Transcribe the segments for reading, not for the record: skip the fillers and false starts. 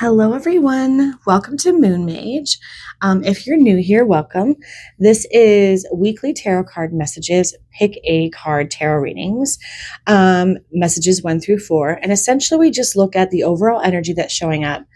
Hello, everyone. Welcome to Moon Mage. If you're new here, welcome. This is weekly tarot card messages, pick a card tarot readings, messages 1 through 4. And essentially, we just look at the overall energy that's showing up,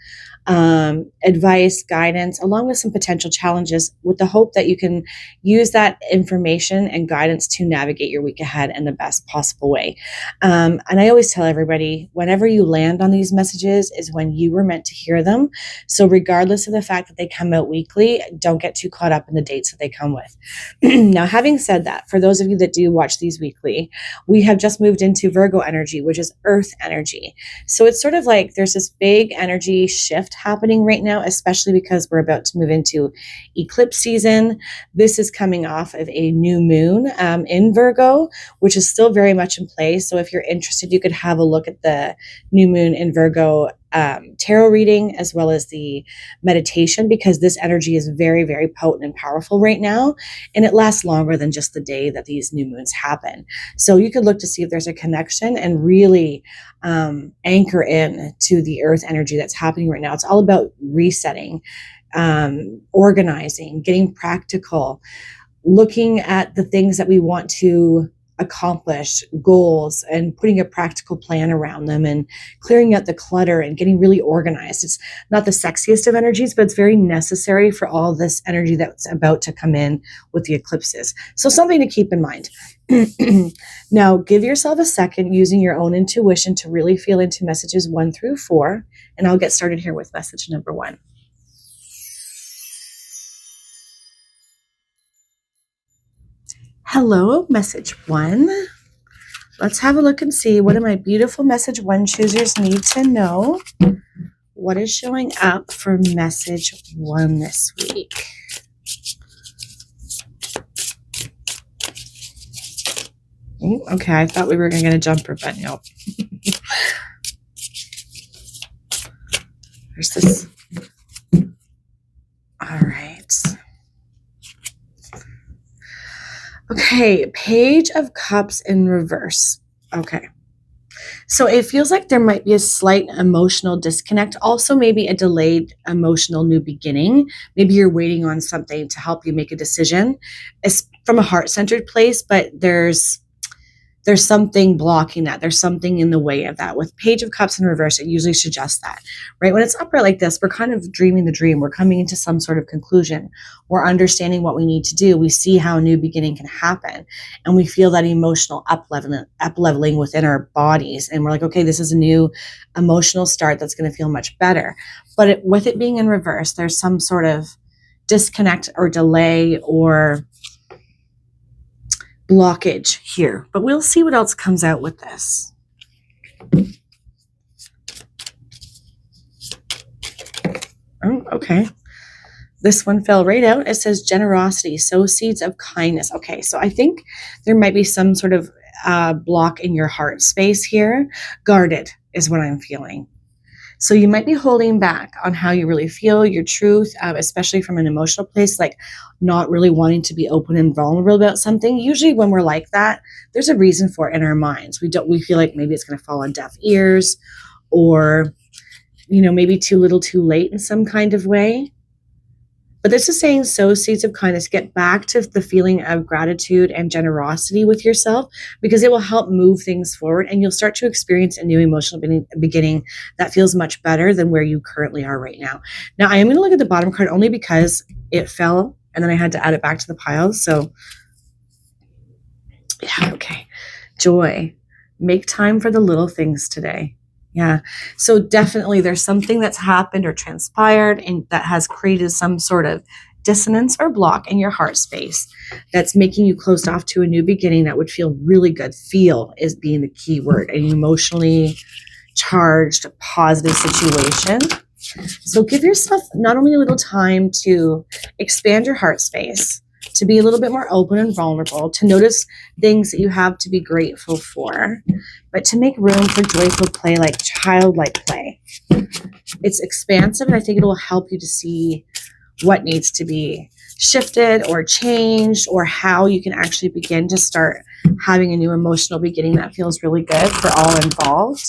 advice, guidance, along with some potential challenges, with the hope that you can use that information and guidance to navigate your week ahead in the best possible way. And I always tell everybody, whenever you land on these messages is when you were meant to hear them. So regardless of the fact that they come out weekly, don't get too caught up in the dates that they come with. Now, having said that, for those of you that do watch these weekly, we have just moved into Virgo energy, which is earth energy. So it's sort of like there's this big energy shift happening right now, especially because we're about to move into eclipse season. This is coming off of a new moon in Virgo, which is still very much in play. So if you're interested, you could have a look at the new moon in Virgo tarot reading as well as the meditation, because this energy is very, very potent and powerful right now, and it lasts longer than just the day that these new moons happen. So you could look to see if there's a connection and really anchor in to the earth energy that's happening right now. It's all about resetting, organizing, getting practical, looking at the things that we want to accomplish, goals, and putting a practical plan around them and clearing out the clutter and getting really organized. It's not the sexiest of energies, but it's very necessary for all this energy that's about to come in with the eclipses. So something to keep in mind. Now, give yourself a second using your own intuition to really feel into messages 1 through 4, and I'll get started here with message number 1. Hello, message 1. Let's have a look and see what do my beautiful message 1 choosers need to know. What is showing up for message 1 this week? Ooh, okay, I thought we were going to get a jumper, but no. There's this. All right. Okay, Page of Cups in reverse. Okay. So it feels like there might be a slight emotional disconnect, also maybe a delayed emotional new beginning. Maybe you're waiting on something to help you make a decision. It's from a heart-centered place, but there's something blocking that. There's something in the way of that. With Page of Cups in reverse, it usually suggests that, right? When it's upright like this, we're kind of dreaming the dream. We're coming into some sort of conclusion. We're understanding what we need to do. We see how a new beginning can happen. And we feel that emotional up-leveling within our bodies. And we're like, okay, this is a new emotional start that's going to feel much better. But with it being in reverse, there's some sort of disconnect or delay or blockage here, but we'll see what else comes out with this. Oh, okay. This one fell right out. It says generosity, sow seeds of kindness. Okay, so I think there might be some sort of block in your heart space here. Guarded is what I'm feeling. So you might be holding back on how you really feel, your truth, especially from an emotional place, like not really wanting to be open and vulnerable about something. Usually when we're like that, there's a reason for it in our minds. We feel like maybe it's going to fall on deaf ears, or, maybe too little too late in some kind of way. But this is saying sow seeds of kindness. Get back to the feeling of gratitude and generosity with yourself, because it will help move things forward, and you'll start to experience a new emotional beginning that feels much better than where you currently are right now. Now, I am going to look at the bottom card only because it fell and then I had to add it back to the pile. So, yeah, okay. Joy. Make time for the little things today. Yeah. So definitely there's something that's happened or transpired and that has created some sort of dissonance or block in your heart space that's making you closed off to a new beginning that would feel really good. Feel is being the key word. An emotionally charged, positive situation. So give yourself not only a little time to expand your heart space, to be a little bit more open and vulnerable, to notice things that you have to be grateful for, but to make room for joyful play, like childlike play. It's expansive, and I think it will help you to see what needs to be shifted or changed, or how you can actually begin to start having a new emotional beginning that feels really good for all involved.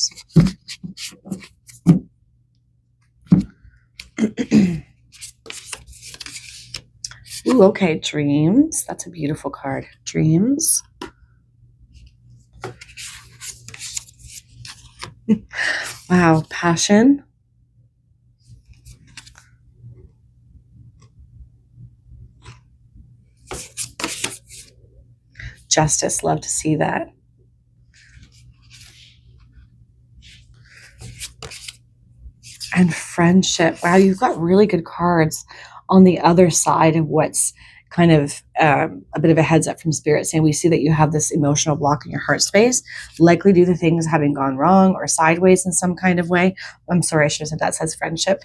Ooh, okay, dreams. That's a beautiful card. Dreams. Wow, passion. Justice. Love to see that. And friendship. Wow, you've got really good cards on the other side of what's kind of a bit of a heads up from spirit, saying we see that you have this emotional block in your heart space, likely due to things having gone wrong or sideways in some kind of way. I'm sorry, I should have said that. It says friendship.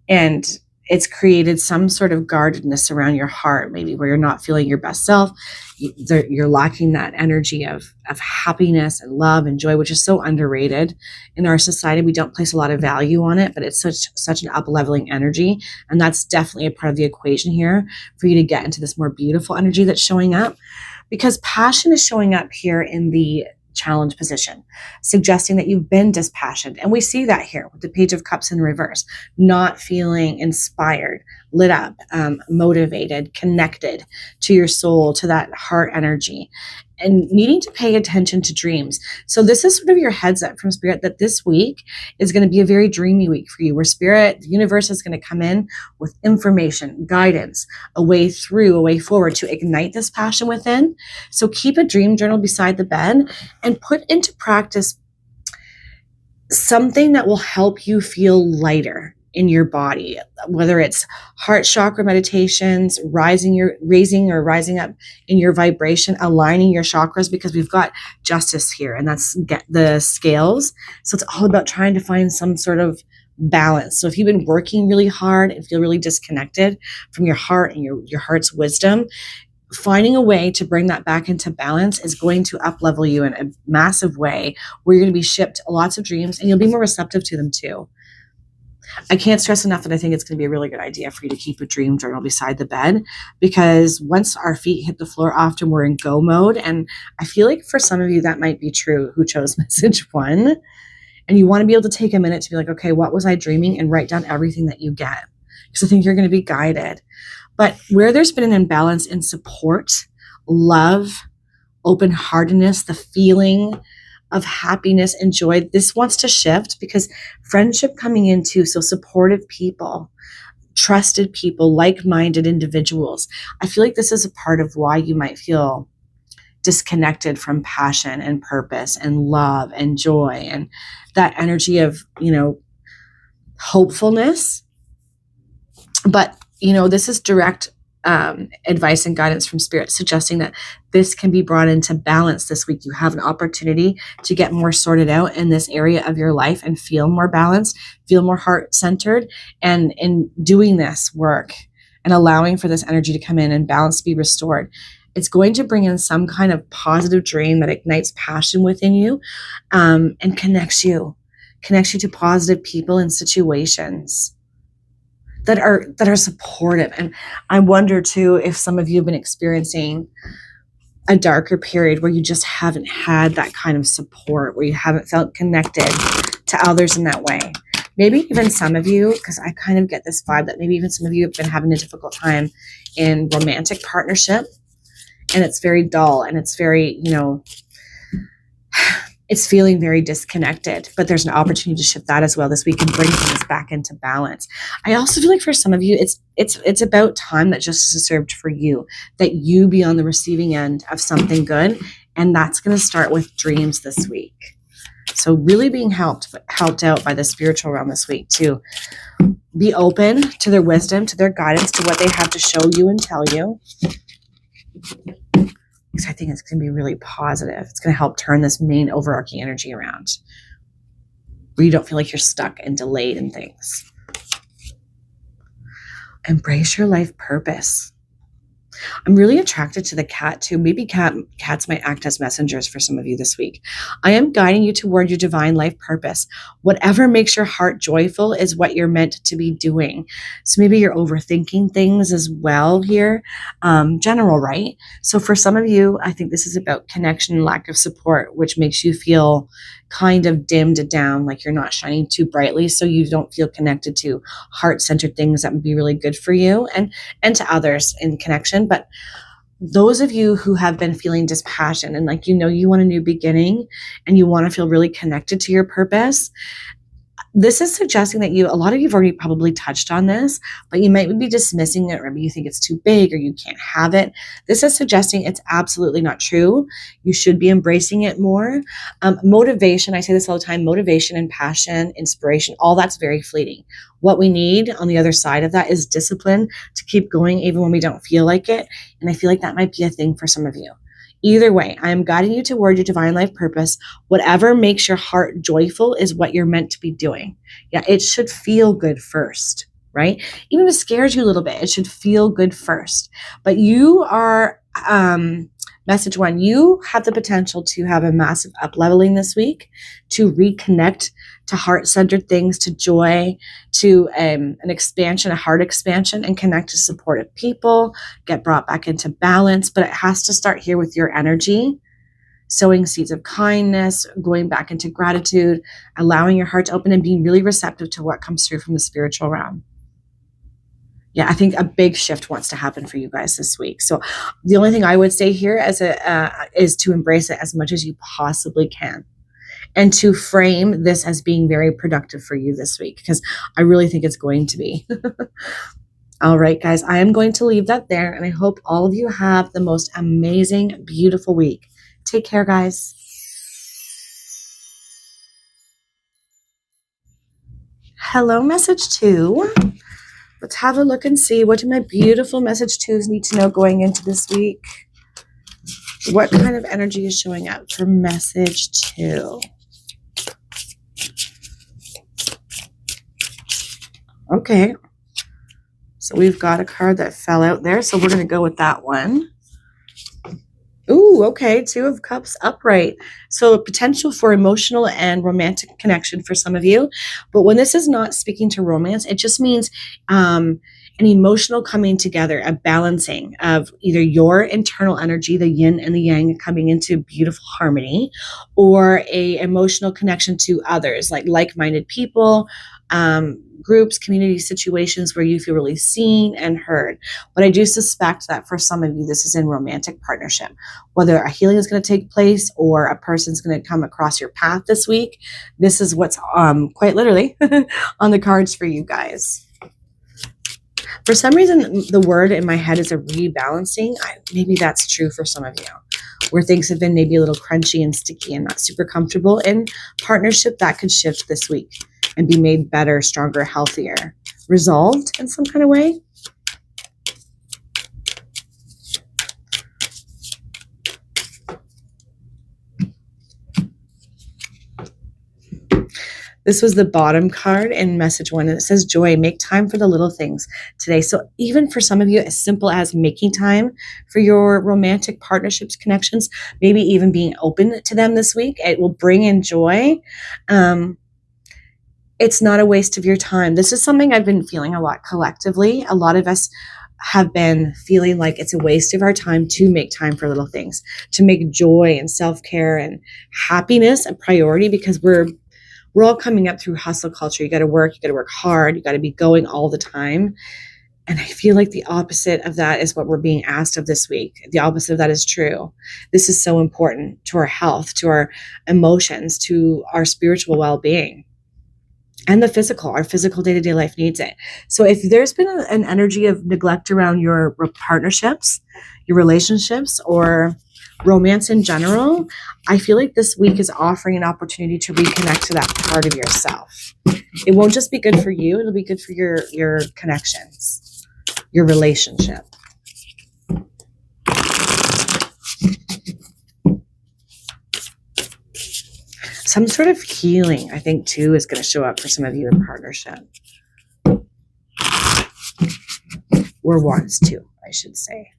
And it's created some sort of guardedness around your heart, maybe where you're not feeling your best self. You're lacking that energy of happiness and love and joy, which is so underrated in our society. We don't place a lot of value on it, but it's such an up-leveling energy. And that's definitely a part of the equation here for you to get into this more beautiful energy that's showing up, because passion is showing up here in the challenge position, suggesting that you've been dispassionate. And we see that here with the Page of Cups in reverse, not feeling inspired, lit up, motivated, connected to your soul, to that heart energy, and needing to pay attention to dreams. So this is sort of your heads up from spirit that this week is going to be a very dreamy week for you, where spirit, the universe, is going to come in with information, guidance, a way through, a way forward to ignite this passion within. So keep a dream journal beside the bed and put into practice something that will help you feel lighter in your body, whether it's heart chakra meditations, raising or rising up in your vibration, aligning your chakras, because we've got justice here, and that's the scales. So it's all about trying to find some sort of balance. So if you've been working really hard and feel really disconnected from your heart and your heart's wisdom, finding a way to bring that back into balance is going to up-level you in a massive way, where you're going to be shipped lots of dreams and you'll be more receptive to them too. I can't stress enough that I think it's going to be a really good idea for you to keep a dream journal beside the bed, because once our feet hit the floor, often we're in go mode. And I feel like for some of you that might be true who chose message 1. And you want to be able to take a minute to be like, okay, what was I dreaming? And write down everything that you get, because I think you're going to be guided. But where there's been an imbalance in support, love, open-heartedness, the feeling of happiness and joy, this wants to shift, because friendship coming into, so supportive people, trusted people, like-minded individuals. I feel like this is a part of why you might feel disconnected from passion and purpose and love and joy and that energy of, hopefulness. But, this is direct advice and guidance from spirit, suggesting that this can be brought into balance this week. You have an opportunity to get more sorted out in this area of your life and feel more balanced, feel more heart-centered. And in doing this work and allowing for this energy to come in and balance to be restored, it's going to bring in some kind of positive dream that ignites passion within you, and connects you to positive people and situations that are supportive. And I wonder too if some of you have been experiencing a darker period where you just haven't had that kind of support, where you haven't felt connected to others in that way. Maybe even some of you, because I kind of get this vibe that maybe even some of you have been having a difficult time in romantic partnership, and it's very dull and it's very, it's feeling very disconnected, but there's an opportunity to shift that as well this week and bring things back into balance. I also feel like for some of you, it's about time that justice is served for you, that you be on the receiving end of something good. And that's going to start with dreams this week. So really being helped out by the spiritual realm this week to be open to their wisdom, to their guidance, to what they have to show you and tell you. Because I think it's going to be really positive. It's going to help turn this main overarching energy around, where you don't feel like you're stuck and delayed in things. Embrace your life purpose. I'm really attracted to the cat too. Maybe cats might act as messengers for some of you this week. I am guiding you toward your divine life purpose. Whatever makes your heart joyful is what you're meant to be doing. So maybe you're overthinking things as well here. General, right? So for some of you, I think this is about connection and lack of support, which makes you feel kind of dimmed down, like you're not shining too brightly, so you don't feel connected to heart-centered things that would be really good for you and to others in connection. But those of you who have been feeling dispassion and like, you want a new beginning and you want to feel really connected to your purpose, this is suggesting that a lot of you've already probably touched on this, but you might be dismissing it, or maybe you think it's too big or you can't have it. This is suggesting it's absolutely not true. You should be embracing it more. Motivation, I say this all the time, motivation and passion, inspiration, all that's very fleeting. What we need on the other side of that is discipline to keep going even when we don't feel like it. And I feel like that might be a thing for some of you. Either way, I am guiding you toward your divine life purpose. Whatever makes your heart joyful is what you're meant to be doing. Yeah, it should feel good first, right? Even if it scares you a little bit, it should feel good first. But you are, message one, you have the potential to have a massive up-leveling this week, to reconnect to heart-centered things, to joy, to an expansion, a heart expansion, and connect to supportive people, get brought back into balance. But it has to start here with your energy, sowing seeds of kindness, going back into gratitude, allowing your heart to open and being really receptive to what comes through from the spiritual realm. Yeah, I think a big shift wants to happen for you guys this week. So the only thing I would say here is to embrace it as much as you possibly can, and to frame this as being very productive for you this week, because I really think it's going to be. All right, guys, I am going to leave that there, and I hope all of you have the most amazing, beautiful week. Take care, guys. Hello, message 2. Let's have a look and see, what do my beautiful message 2s need to know going into this week? What kind of energy is showing up for message 2? Okay, so we've got a card that fell out there, so we're going to go with that one. Ooh, okay, 2 of Cups upright. So potential for emotional and romantic connection for some of you. But when this is not speaking to romance, it just means an emotional coming together, a balancing of either your internal energy, the yin and the yang, coming into beautiful harmony, or a emotional connection to others, like-minded people, groups, community situations where you feel really seen and heard. But I do suspect that for some of you, this is in romantic partnership, whether a healing is going to take place or a person's going to come across your path this week. This is what's quite literally on the cards for you guys. For some reason, the word in my head is a rebalancing. Maybe that's true for some of you, where things have been maybe a little crunchy and sticky and not super comfortable in partnership. That could shift this week and be made better, stronger, healthier, resolved in some kind of way. This was the bottom card in message 1, and it says joy. Make time for the little things today. So even for some of you, as simple as making time for your romantic partnerships, connections, maybe even being open to them this week, it will bring in joy. It's not a waste of your time. This is something I've been feeling a lot collectively. A lot of us have been feeling like it's a waste of our time to make time for little things, to make joy and self-care and happiness a priority, because we're all coming up through hustle culture. You got to work hard, you got to be going all the time. And I feel like the opposite of that is what we're being asked of this week. The opposite of that is true. This is so important to our health, to our emotions, to our spiritual well-being. And our physical day-to-day life needs it. So if there's been an energy of neglect around your partnerships, your relationships, or romance in general, I feel like this week is offering an opportunity to reconnect to that part of yourself. It won't just be good for you, it'll be good for your connections, your relationship. Some sort of healing, I think, too, is going to show up for some of you in partnership. Or wants to. I should say.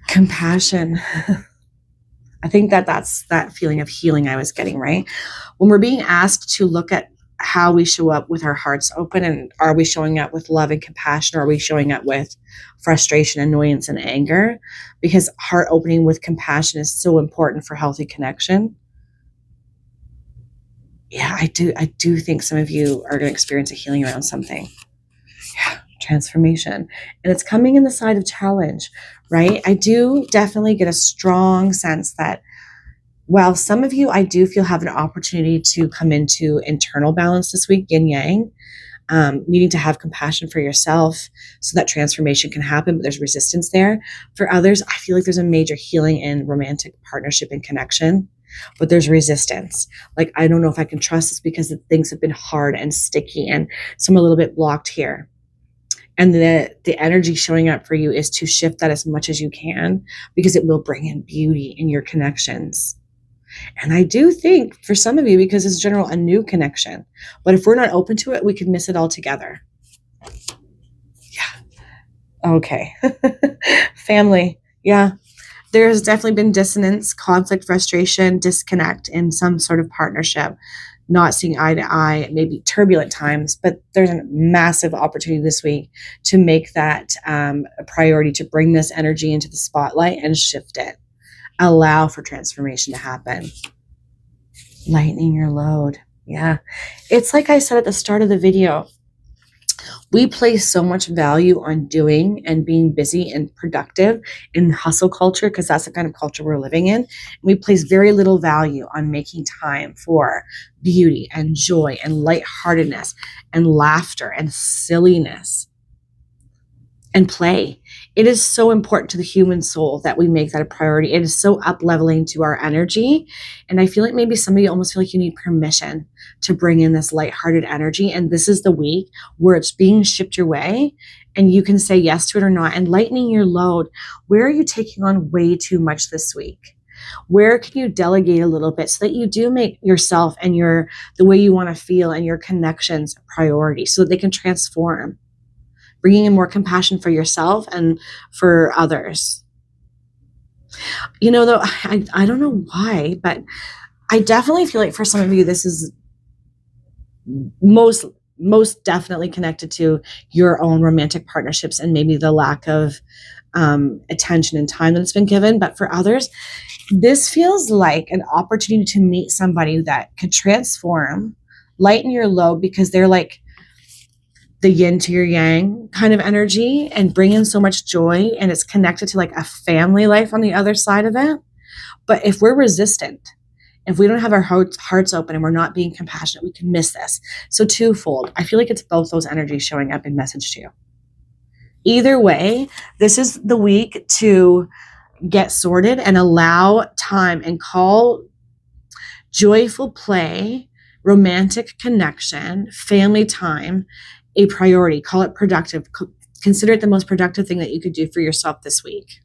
Compassion. I think that's that feeling of healing I was getting, right? When we're being asked to look at how we show up with our hearts open, and are we showing up with love and compassion, or are we showing up with frustration, annoyance, and anger? Because heart opening with compassion is so important for healthy connection. Yeah, I do think some of you are going to experience a healing around something. Yeah, transformation. And it's coming in the side of challenge, right? I do definitely get a strong sense that while some of you, I do feel have an opportunity to come into internal balance this week, yin yang, needing to have compassion for yourself so that transformation can happen, but there's resistance there. For others, I feel like there's a major healing in romantic partnership and connection, but there's resistance. Like, I don't know if I can trust this because things have been hard and sticky, and so I'm a little bit blocked here. And the energy showing up for you is to shift that as much as you can, because it will bring in beauty in your connections. And I do think for some of you, because it's general, a new connection. But if we're not open to it, we could miss it altogether. Yeah. Okay. Family. Yeah. There's definitely been dissonance, conflict, frustration, disconnect in some sort of partnership, not seeing eye to eye, maybe turbulent times, but there's a massive opportunity this week to make that a priority, to bring this energy into the spotlight and shift it. Allow for transformation to happen. Lightening your load. Yeah. It's like I said at the start of the video, we place so much value on doing and being busy and productive in hustle culture, because that's the kind of culture we're living in. We place very little value on making time for beauty and joy and lightheartedness and laughter and silliness and play. It is so important to the human soul that we make that a priority. It is so up-leveling to our energy. And I feel like maybe some of you almost feel like you need permission to bring in this lighthearted energy. And this is the week where it's being shipped your way and you can say yes to it or not. And lightening your load. Where are you taking on way too much this week? Where can you delegate a little bit so that you do make yourself and the way you want to feel and your connections a priority so that they can transform? Bringing in more compassion for yourself and for others. You know, though, I don't know why, but I definitely feel like for some of you, this is most definitely connected to your own romantic partnerships and maybe the lack of attention and time that's been given. But for others, this feels like an opportunity to meet somebody that could transform, lighten your load, because they're like the yin to your yang kind of energy, and bring in so much joy, and it's connected to like a family life on the other side of it. But if we're resistant, if we don't have our hearts open and we're not being compassionate, we can miss this. So twofold. I feel like it's both those energies showing up in message to you. Either way, this is the week to get sorted and allow time and call joyful play, romantic connection, family time a priority. Call it productive. Consider it the most productive thing that you could do for yourself this week.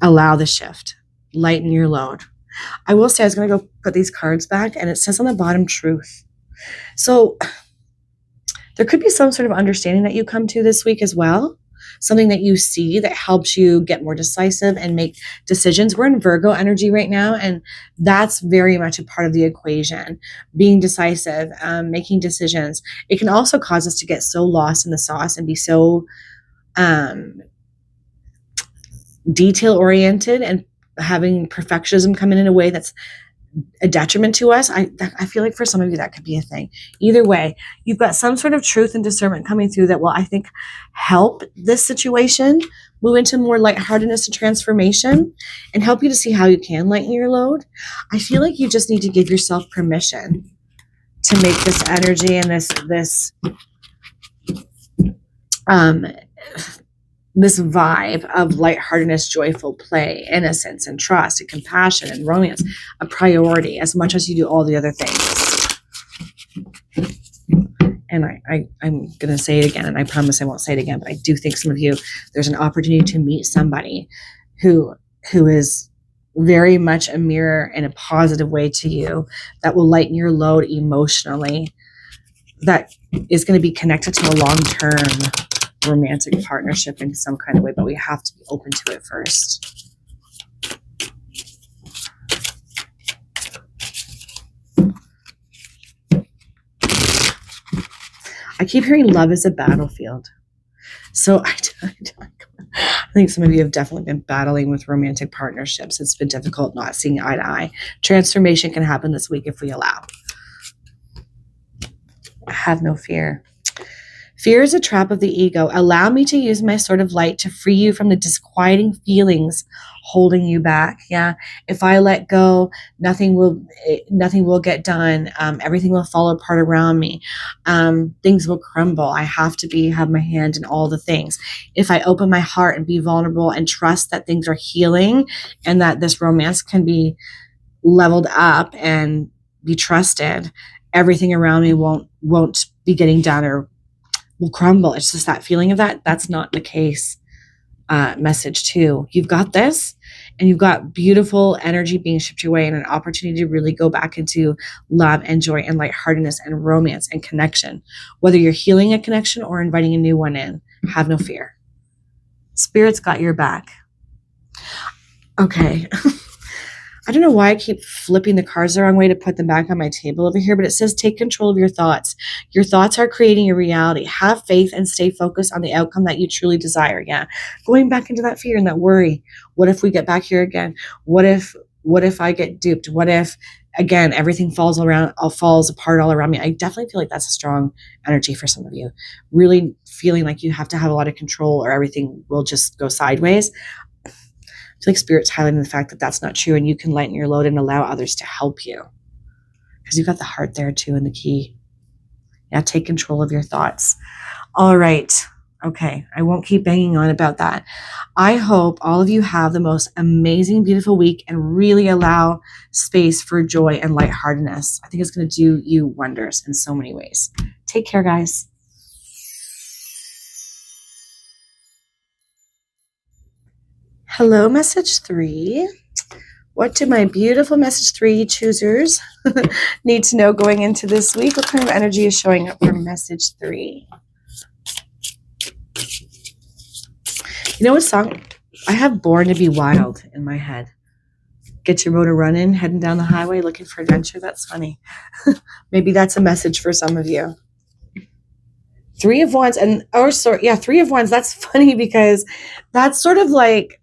Allow the shift. Lighten your load. I will say, I was going to go put these cards back, and it says on the bottom, truth. So there could be some sort of understanding that you come to this week as well. Something that you see that helps you get more decisive and make decisions. We're in Virgo energy right now, and that's very much a part of the equation. Being decisive, making decisions. It can also cause us to get so lost in the sauce and be so detail-oriented and having perfectionism come in a way that's a detriment to us. I feel like for some of you that could be a thing. Either way, you've got some sort of truth and discernment coming through that will, I think, help this situation move into more lightheartedness and transformation, and help you to see how you can lighten your load. I feel like you just need to give yourself permission to make this energy and this vibe of lightheartedness, joyful play, innocence, and trust, and compassion, and romance a priority as much as you do all the other things. And I'm going to say it again, and I promise I won't say it again, but I do think some of you, there's an opportunity to meet somebody who is very much a mirror in a positive way to you, that will lighten your load emotionally, that is going to be connected to a long-term romantic partnership in some kind of way, but we have to be open to it first. I keep hearing love is a battlefield. So I think some of you have definitely been battling with romantic partnerships. It's been difficult not seeing eye to eye. Transformation can happen this week if we allow. Have no fear. Fear is a trap of the ego. Allow me to use my sword of light to free you from the disquieting feelings holding you back. Yeah. If I let go, nothing will get done. Everything will fall apart around me. Things will crumble. I have to have my hand in all the things. If I open my heart and be vulnerable and trust that things are healing and that this romance can be leveled up and be trusted, everything around me won't be getting done or will crumble. It's just that feeling of that. That's not the case. Message 2. You've got this, and you've got beautiful energy being shipped your way and an opportunity to really go back into love and joy and lightheartedness and romance and connection. Whether you're healing a connection or inviting a new one in, have no fear. Spirit's got your back. Okay. I don't know why I keep flipping the cards the wrong way to put them back on my table over here, but it says take control of your thoughts. Your thoughts are creating your reality. Have faith and stay focused on the outcome that you truly desire. Yeah. Going back into that fear and that worry. What if we get back here again? What if I get duped? What if, again, everything falls apart all around me? I definitely feel like that's a strong energy for some of you. Really feeling like you have to have a lot of control or everything will just go sideways. I feel like Spirit's highlighting the fact that that's not true, and you can lighten your load and allow others to help you because you've got the heart there too and the key. Yeah, take control of your thoughts. All right. Okay. I won't keep banging on about that. I hope all of you have the most amazing, beautiful week and really allow space for joy and lightheartedness. I think it's going to do you wonders in so many ways. Take care, guys. Hello, message 3. What do my beautiful message 3 choosers need to know going into this week? What kind of energy is showing up for message 3? You know what song? I have Born to Be Wild in my head. Get your motor running, heading down the highway, looking for adventure. That's funny. Maybe that's a message for some of you. 3 of Wands and 3 of Wands. That's funny because that's sort of like,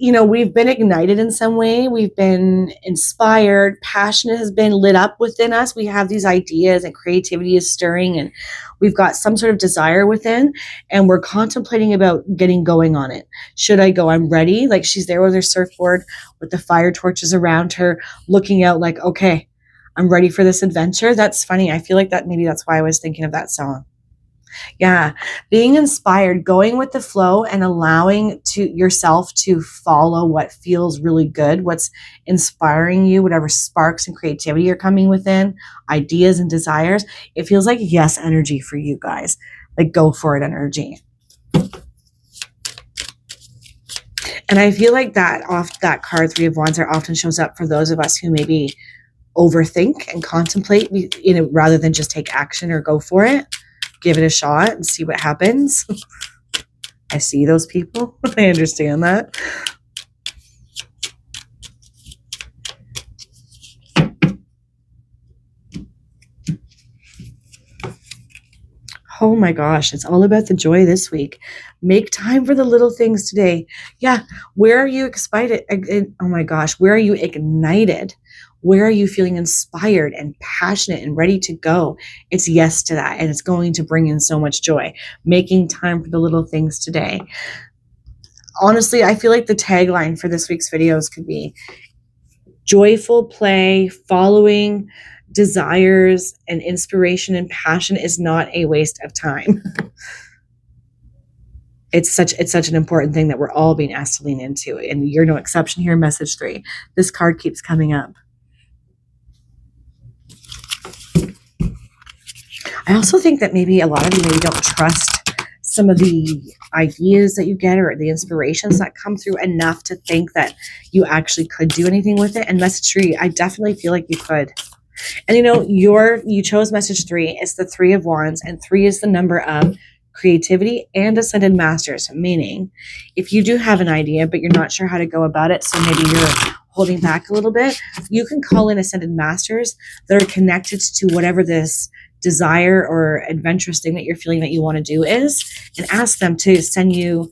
we've been ignited in some way. We've been inspired. Passion has been lit up within us. We have these ideas and creativity is stirring and we've got some sort of desire within and we're contemplating about getting going on it. Should I go? I'm ready. Like she's there with her surfboard with the fire torches around her, looking out like, okay, I'm ready for this adventure. That's funny. I feel like maybe that's why I was thinking of that song. Yeah, being inspired, going with the flow and allowing yourself to follow what feels really good, what's inspiring you, whatever sparks and creativity are coming within, ideas and desires. It feels like yes energy for you guys, like go for it energy. And I feel like that card 3 of Wands often shows up for those of us who maybe overthink and contemplate, rather than just take action or go for it. Give it a shot and see what happens. I see those people. I understand that. Oh my gosh, it's all about the joy this week. Make time for the little things today. Yeah, where are you excited? Oh my gosh, where are you ignited? Where are you feeling inspired and passionate and ready to go? It's yes to that, and it's going to bring in so much joy. Making time for the little things today. Honestly, I feel like the tagline for this week's videos could be joyful play, following desires and inspiration and passion is not a waste of time. It's such an important thing that we're all being asked to lean into, and you're no exception here. Message 3. This card keeps coming up. I also think that maybe a lot of you maybe don't trust some of the ideas that you get or the inspirations that come through enough to think that you actually could do anything with it. And message 3, I definitely feel like you could. And you chose message 3. It's the 3 of Wands, and 3 is the number of creativity and ascended masters, meaning if you do have an idea, but you're not sure how to go about it, so maybe you're holding back a little bit, you can call in ascended masters that are connected to whatever this desire or adventurous thing that you're feeling that you want to do is, and ask them to send you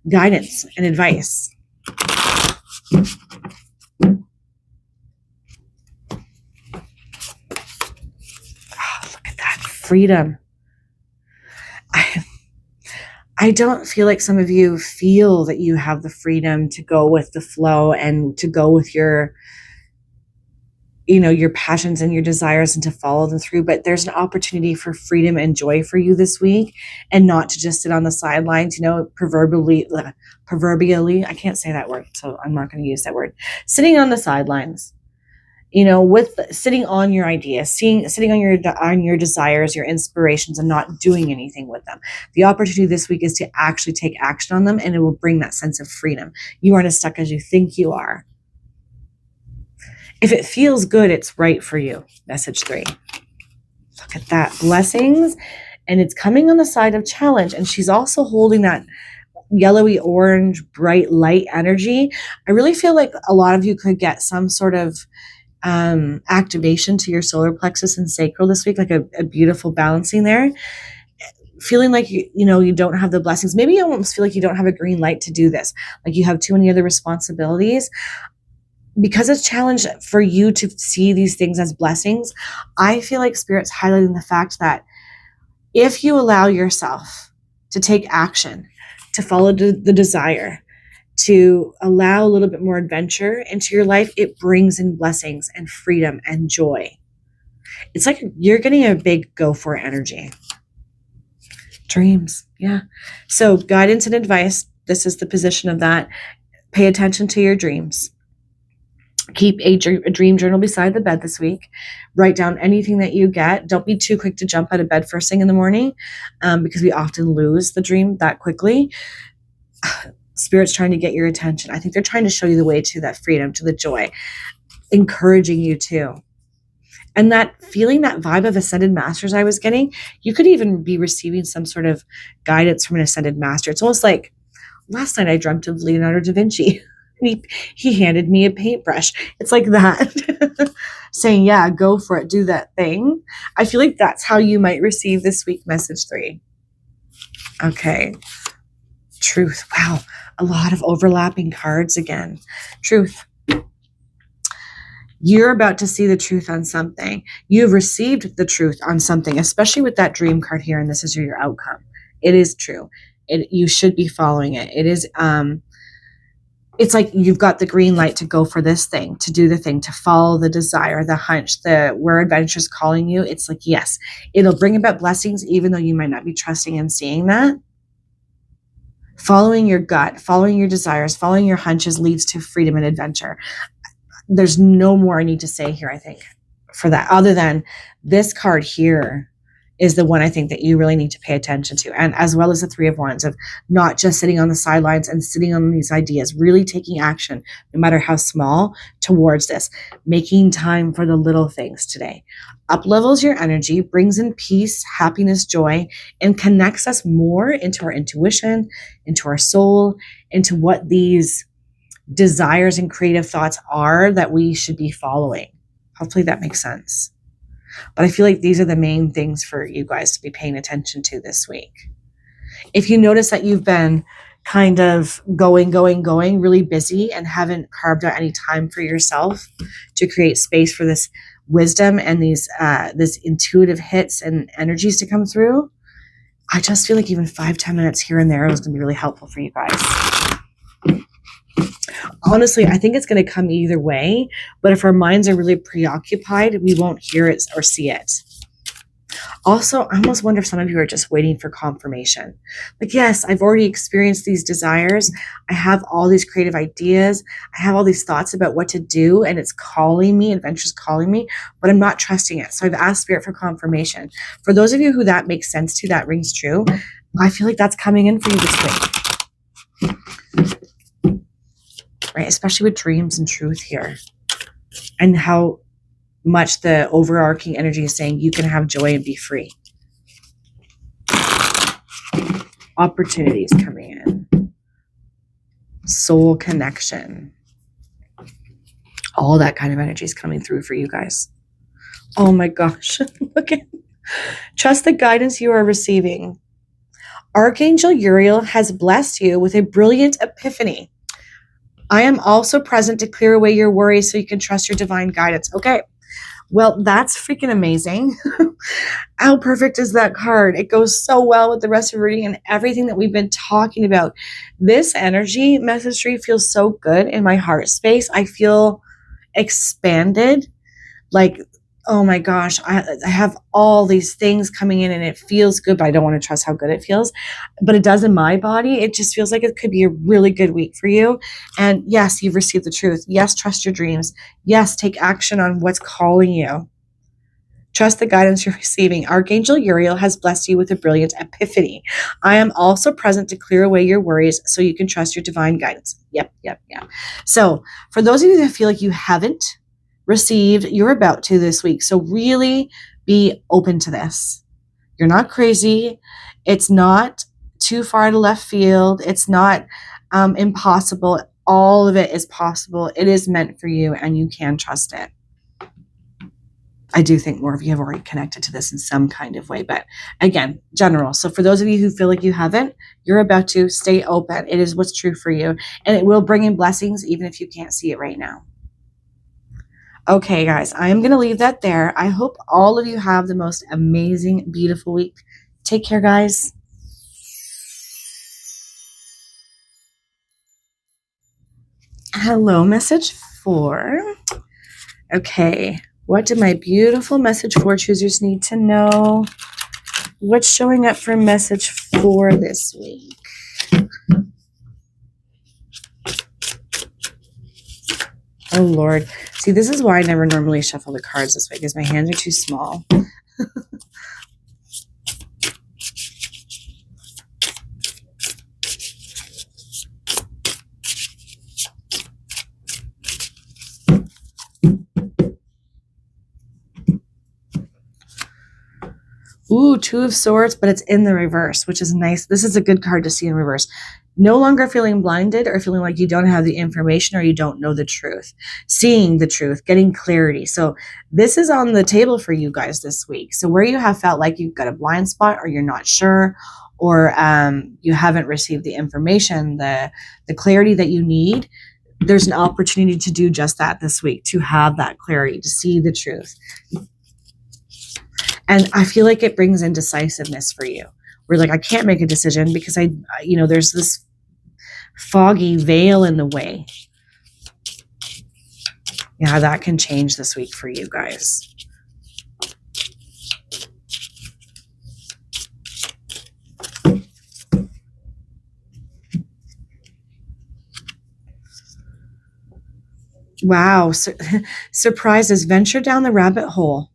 guidance and advice. Look at that freedom. I don't feel like some of you feel that you have the freedom to go with the flow and to go with your passions and your desires and to follow them through. But there's an opportunity for freedom and joy for you this week, and not to just sit on the sidelines, proverbially, I can't say that word, so I'm not going to use that word. Sitting on the sidelines, with sitting on your ideas, sitting on your desires, your inspirations, and not doing anything with them. The opportunity this week is to actually take action on them, and it will bring that sense of freedom. You aren't as stuck as you think you are. If it feels good, it's right for you. Message 3. Look at that. Blessings. And it's coming on the side of challenge. And she's also holding that yellowy orange, bright light energy. I really feel like a lot of you could get some sort of activation to your solar plexus and sacral this week, like a beautiful balancing there. Feeling like you don't have the blessings. Maybe you almost feel like you don't have a green light to do this. Like you have too many other responsibilities. Because it's challenged for you to see these things as blessings, I feel like Spirit's highlighting the fact that if you allow yourself to take action, to follow the desire, to allow a little bit more adventure into your life, it brings in blessings and freedom and joy. It's like you're getting a big go for it energy. Dreams, yeah. So guidance and advice, this is the position of that. Pay attention to your dreams. Keep a dream journal beside the bed this week. Write down anything that you get. Don't be too quick to jump out of bed first thing in the morning, because we often lose the dream that quickly. Spirit's trying to get your attention. I think they're trying to show you the way to that freedom, to the joy, encouraging you too. And that feeling, that vibe of ascended masters I was getting, you could even be receiving some sort of guidance from an ascended master. It's almost like last night I dreamt of Leonardo da Vinci. He handed me a paintbrush. It's like that. Saying, yeah, go for it. Do that thing. I feel like that's how you might receive this week, message 3. Okay. Truth. Wow. A lot of overlapping cards again. Truth. You're about to see the truth on something. You've received the truth on something, especially with that dream card here, and this is your outcome. It is true. You should be following it. It is, it's like you've got the green light to go for this thing, to do the thing, to follow the desire, the hunch, where adventure's calling you. It's like, yes, it'll bring about blessings, even though you might not be trusting and seeing that. Following your gut, following your desires, following your hunches leads to freedom and adventure. There's no more I need to say here, I think, for that, other than this card here is the one I think that you really need to pay attention to. And as well as the 3 of Wands, of not just sitting on the sidelines and sitting on these ideas, really taking action, no matter how small, towards this, making time for the little things today. Up-levels your energy, brings in peace, happiness, joy, and connects us more into our intuition, into our soul, into what these desires and creative thoughts are that we should be following. Hopefully that makes sense. But I feel like these are the main things for you guys to be paying attention to this week. If you notice that you've been kind of going, really busy and haven't carved out any time for yourself to create space for this wisdom and these this intuitive hits and energies to come through, I just feel like even 5-10 minutes here and there is going to be really helpful for you guys. Honestly, I think it's going to come either way, but if our minds are really preoccupied, we won't hear it or see it. Also, I almost wonder if some of you are just waiting for confirmation. Like, yes, I've already experienced these desires. I have all these creative ideas. I have all these thoughts about what to do, and it's calling me, adventure's calling me, but I'm not trusting it. So I've asked Spirit for confirmation. For those of you who that makes sense to, that rings true, I feel like that's coming in for you this week. Right? Especially with dreams and truth here. And how much the overarching energy is saying you can have joy and be free. Opportunities coming in. Soul connection. All that kind of energy is coming through for you guys. Oh my gosh. Look at, trust the guidance you are receiving. Archangel Uriel has blessed you with a brilliant epiphany. I am also present to clear away your worries so you can trust your divine guidance. Okay. Well, that's freaking amazing. How perfect is that card? It goes so well with the rest of the reading and everything that we've been talking about. This energy message tree feels so good in my heart space. I feel expanded. Like, oh my gosh, I have all these things coming in and it feels good, but I don't want to trust how good it feels. But it does in my body. It just feels like it could be a really good week for you. And yes, you've received the truth. Yes, trust your dreams. Yes, take action on what's calling you. Trust the guidance you're receiving. Archangel Uriel has blessed you with a brilliant epiphany. I am also present to clear away your worries so you can trust your divine guidance. Yep. So for those of you that feel like you haven't received, you're about to this week. So really be open to this. You're not crazy. It's not too far to left field. It's not impossible. All of it is possible. It is meant for you and you can trust it. I do think more of you have already connected to this in some kind of way, but again, general. So for those of you who feel like you haven't, you're about to stay open. It is what's true for you and it will bring in blessings even if you can't see it right now. Okay, guys, I am going to leave that there. I hope all of you have the most amazing, beautiful week. Take care, guys. Hello, message 4. Okay, what do my beautiful message 4 choosers need to know? What's showing up for message 4 this week? Oh, Lord. See, this is why I never normally shuffle the cards this way, because my hands are too small. Ooh, 2 of Swords, but it's in the reverse, which is nice. This is a good card to see in reverse. No longer feeling blinded or feeling like you don't have the information or you don't know the truth. Seeing the truth, getting clarity. So this is on the table for you guys this week. So where you have felt like you've got a blind spot or you're not sure or you haven't received the information, the clarity that you need, there's an opportunity to do just that this week, to have that clarity, to see the truth. And I feel like it brings in decisiveness for you. We're like, I can't make a decision because there's this foggy veil in the way. Yeah, that can change this week for you guys. Wow. Surprises. Venture down the rabbit hole.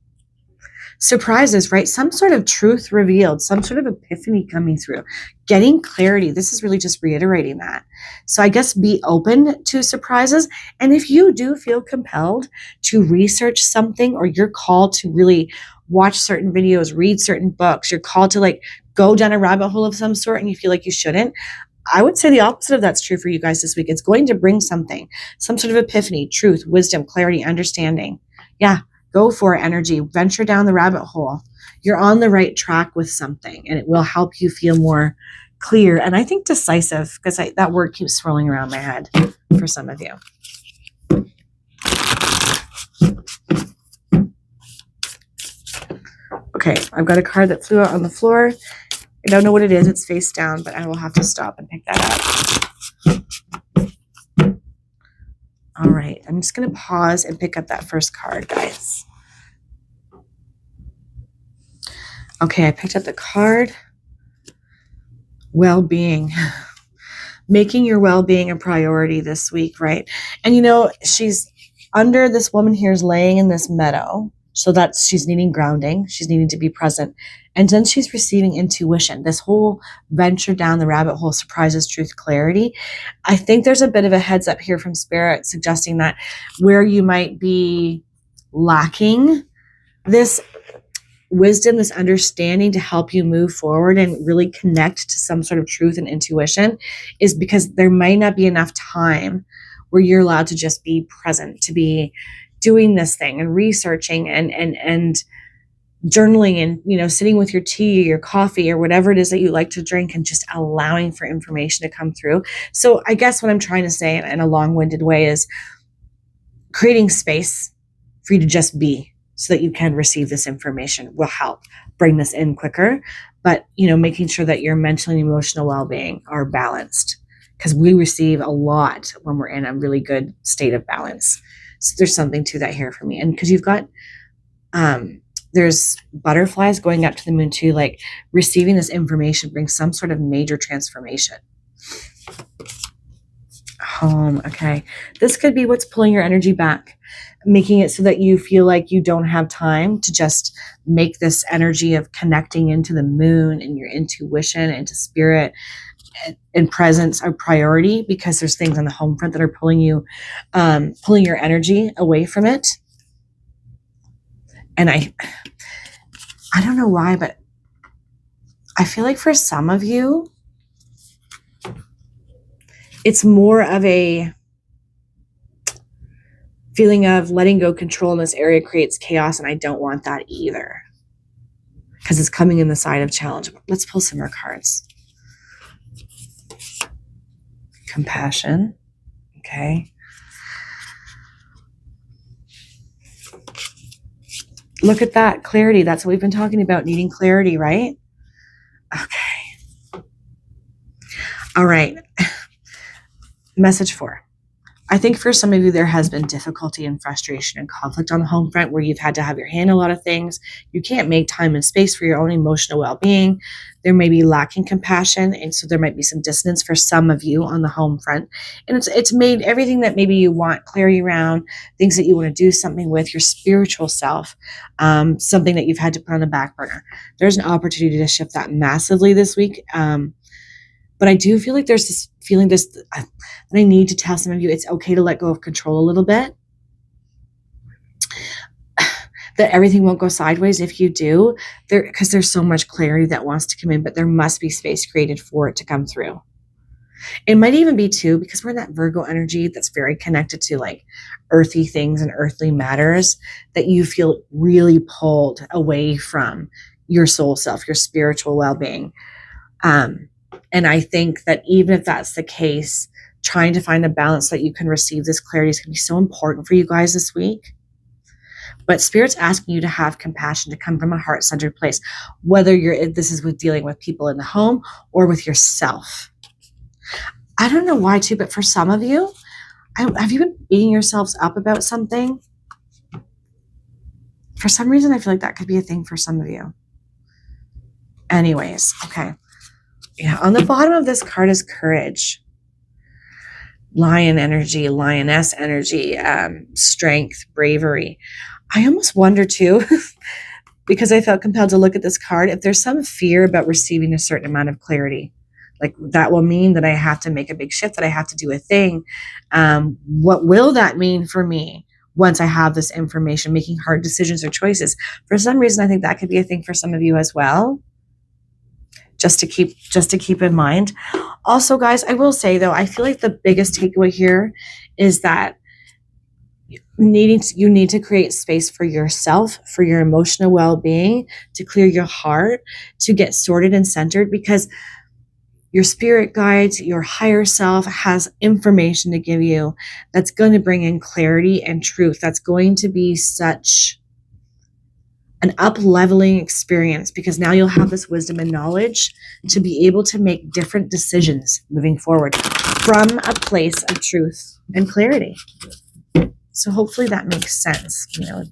Surprises, right? Some sort of truth revealed, some sort of epiphany coming through, getting clarity. This is really just reiterating that. So I guess be open to surprises. And if you do feel compelled to research something or you're called to really watch certain videos, read certain books, you're called to go down a rabbit hole of some sort and you feel like you shouldn't, I would say the opposite of that's true for you guys this week. It's going to bring something, some sort of epiphany, truth, wisdom, clarity, understanding. Yeah. Go for it, energy. Venture down the rabbit hole. You're on the right track with something, and it will help you feel more clear. And I think decisive, because that word keeps swirling around my head for some of you. Okay, I've got a card that flew out on the floor. I don't know what it is. It's face down, but I will have to stop and pick that up. All right, I'm just going to pause and pick up that first card, guys. Okay, I picked up the card. Well-being. Making your well-being a priority this week, right? And she's under, this woman here is laying in this meadow. So that's, she's needing grounding. She's needing to be present. And then she's receiving intuition. This whole venture down the rabbit hole, surprises, truth, clarity. I think there's a bit of a heads up here from Spirit suggesting that where you might be lacking this wisdom, this understanding to help you move forward and really connect to some sort of truth and intuition, is because there might not be enough time where you're allowed to just be present, to be doing this thing and researching and journaling and, you know, sitting with your tea or your coffee or whatever it is that you like to drink and just allowing for information to come through. So I guess what I'm trying to say in a long-winded way is creating space for you to just be, so that you can receive this information will help bring this in quicker. But, you know, making sure that your mental and emotional well-being are balanced, because we receive a lot when we're in a really good state of balance. So there's something to that here for me. And because you've got, there's butterflies going up to the moon too, like receiving this information brings some sort of major transformation. Home. Okay. This could be what's pulling your energy back, making it so that you feel like you don't have time to just make this energy of connecting into the moon and your intuition, into spirit and presence a priority, because there's things on the home front that are pulling you, pulling your energy away from it. And I don't know why, but I feel like for some of you, it's more of a feeling of letting go control in this area creates chaos, and I don't want that either, because it's coming in the side of challenge. Let's pull some more cards. Compassion. Okay. Look at that. Clarity. That's what we've been talking about, needing clarity, right? Okay. All right. Message 4. I think for some of you, there has been difficulty and frustration and conflict on the home front, where you've had to have your hand in a lot of things. You can't make time and space for your own emotional well-being. There may be lacking compassion, and so there might be some dissonance for some of you on the home front. And it's made everything that maybe you want clarity around, things that you want to do something with, your spiritual self, something that you've had to put on the back burner. There's an opportunity to shift that massively this week. But I do feel like there's this feeling that I need to tell some of you it's okay to let go of control a little bit. That everything won't go sideways if you do, because there's so much clarity that wants to come in, but there must be space created for it to come through. It might even be too, because we're in that Virgo energy that's very connected to like earthy things and earthly matters, that you feel really pulled away from your soul self, your spiritual well-being. And I think that even if that's the case, trying to find a balance so that you can receive this clarity is going to be so important for you guys this week. But Spirit's asking you to have compassion, to come from a heart-centered place, whether this is with dealing with people in the home or with yourself. I don't know why too, but for some of you, have you been beating yourselves up about something? For some reason, I feel like that could be a thing for some of you. Anyways, okay. Yeah, on the bottom of this card is courage, lion energy, lioness energy, strength, bravery. I almost wonder too, because I felt compelled to look at this card, if there's some fear about receiving a certain amount of clarity. Like that will mean that I have to make a big shift, that I have to do a thing. What will that mean for me once I have this information, making hard decisions or choices? For some reason, I think that could be a thing for some of you as well. Just to keep in mind. Also, guys, I will say though, I feel like the biggest takeaway here is that you need to create space for yourself, for your emotional well-being, to clear your heart, to get sorted and centered, because your spirit guides, your higher self has information to give you that's going to bring in clarity and truth. That's going to be such an up-leveling experience, because now you'll have this wisdom and knowledge to be able to make different decisions moving forward from a place of truth and clarity. So hopefully that makes sense, you know.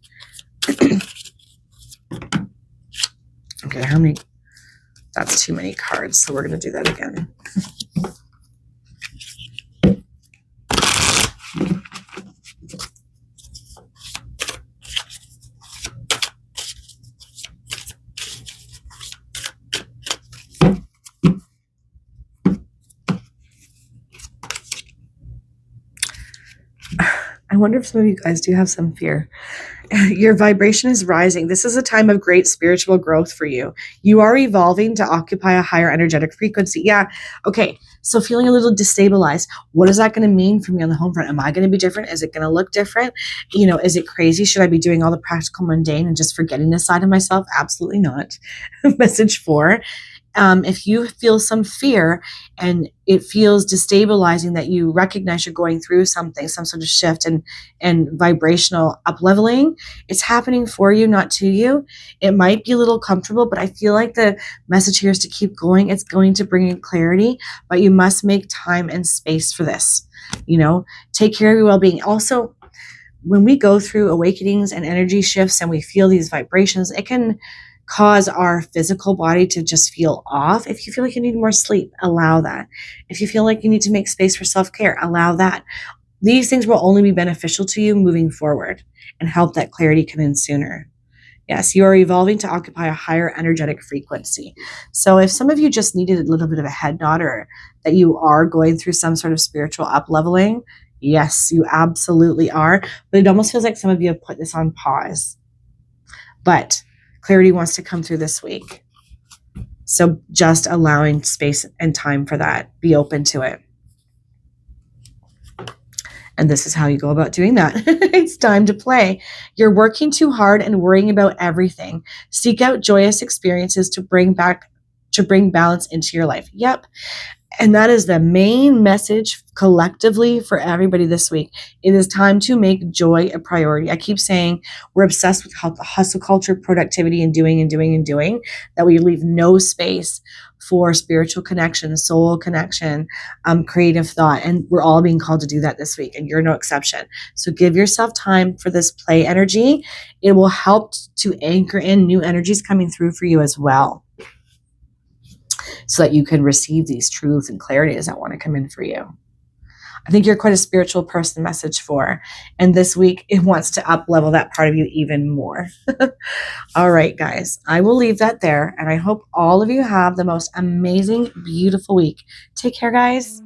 Okay, how many? That's too many cards, so we're going to do that again. I wonder if some of you guys do have some fear. Your vibration is rising. This is a time of great spiritual growth for you. You are evolving to occupy a higher energetic frequency. Yeah. Okay. So feeling a little destabilized. What is that going to mean for me on the home front? Am I going to be different? Is it going to look different? Is it crazy? Should I be doing all the practical mundane and just forgetting this side of myself? Absolutely not. Message 4. If you feel some fear and it feels destabilizing, that you recognize you're going through something, some sort of shift and vibrational up leveling, it's happening for you, not to you. It might be a little comfortable, but I feel like the message here is to keep going. It's going to bring in clarity, but you must make time and space for this. Take care of your well-being. Also, when we go through awakenings and energy shifts and we feel these vibrations, it can cause our physical body to just feel off. If you feel like you need more sleep, allow that. If you feel like you need to make space for self-care, allow that. These things will only be beneficial to you moving forward and help that clarity come in sooner. Yes, you are evolving to occupy a higher energetic frequency. So if some of you just needed a little bit of a head nod, or that you are going through some sort of spiritual up leveling, yes, you absolutely are. But it almost feels like some of you have put this on pause. But clarity wants to come through this week. So just allowing space and time for that. Be open to it. And this is how you go about doing that. It's time to play. You're working too hard and worrying about everything. Seek out joyous experiences to bring balance into your life. Yep. And that is the main message collectively for everybody this week. It is time to make joy a priority. I keep saying we're obsessed with hustle culture, productivity, and doing, that we leave no space for spiritual connection, soul connection, creative thought. And we're all being called to do that this week, and you're no exception. So give yourself time for this play energy. It will help to anchor in new energies coming through for you as well, so that you can receive these truths and clarities that want to come in for you. I think you're quite a spiritual person, message 4. And this week, it wants to up level that part of you even more. All right, guys, I will leave that there. And I hope all of you have the most amazing, beautiful week. Take care, guys.